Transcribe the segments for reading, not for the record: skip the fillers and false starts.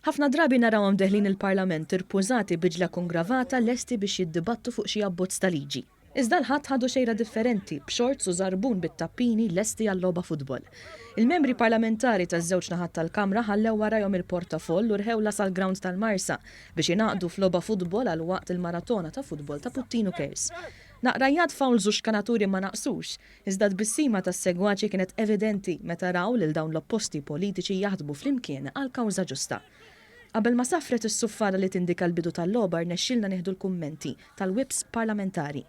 Ħafna drabi narawhom deħlin il-Parlament irpużati biġla kongravata lesti biex jiddibattu fuq xi abbozz ta' liġi. Iżda l-ħadd ħadu xejra differenti b'xorts u żarbun bit-tappini lesti għall-logħba futbol. Il-membri parlamentari taż-żewġ naħat tal-Kamra ħallew warajhom il-portafoll u rħewla sal-ground tal-Marsa biex jingħaqdu f'logħba futbol għal waqt il-maratona ta' futbol ta' Puttinu Kers. Naqrajjat fawls u xkanaturi ma naqsux, iżda d-bissima tas-segwaċi kienet evidenti meta raw lil dawn l-opposti politiċi jaħdmu flimkien għal kawża ġusta. Qabel ma safret is-suffara li tindika l-bidu tal-logħba rnexxilna nieħdu l-kummenti tal-whips parlamentari.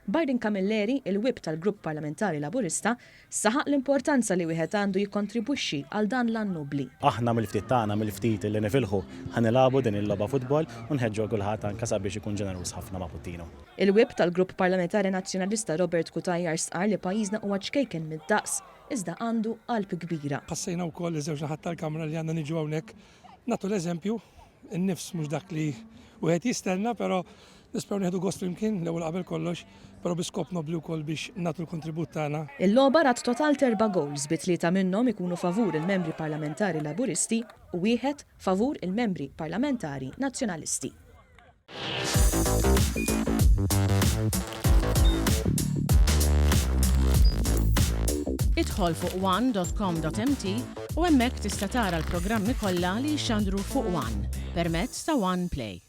Bardin Camilleri, il-whip tal-Grupp Parlamentari Laburista, saħaq l-importanza li wieħed għandu jikkontribwixxi għal dan l-annubli. Aħna mill-ftit tagħna mill-ftit li nifilħu ħanilabu din il-logħba futbol u nħeġġu kulħadd anke sabiex ikun ġeneruż ħafna ma' Puttinu. Il-whip tal-Grupp Parlamentari Nazzjonalista Robert Kutajjar sqar li pajjiżna huwa ċkejken mid-daqs iżda għandu qalb kbira. Passejna wkoll iż-żewġ naħat tal-Kamra li għandna niġu hawnhekk nagħtu l-eżempju, in-nifs mhux dak li wieħed jistenna, però nisperaw nieħdu gost flimkien l-ewwel qabel kollox, però biskop nobli wkoll biex nagħtu l-kontribut tagħna. Il-logħba rat total 4 goals bi 3 minnhom ikunu favur il-membri parlamentari Laburisti u wieħed favur il-membri parlamentari Nazzjonalisti. Idħol fuq one.com.mt u hemmhekk tista' tara l-programmi kollha li jxandru fuq One permezz ta' One Play.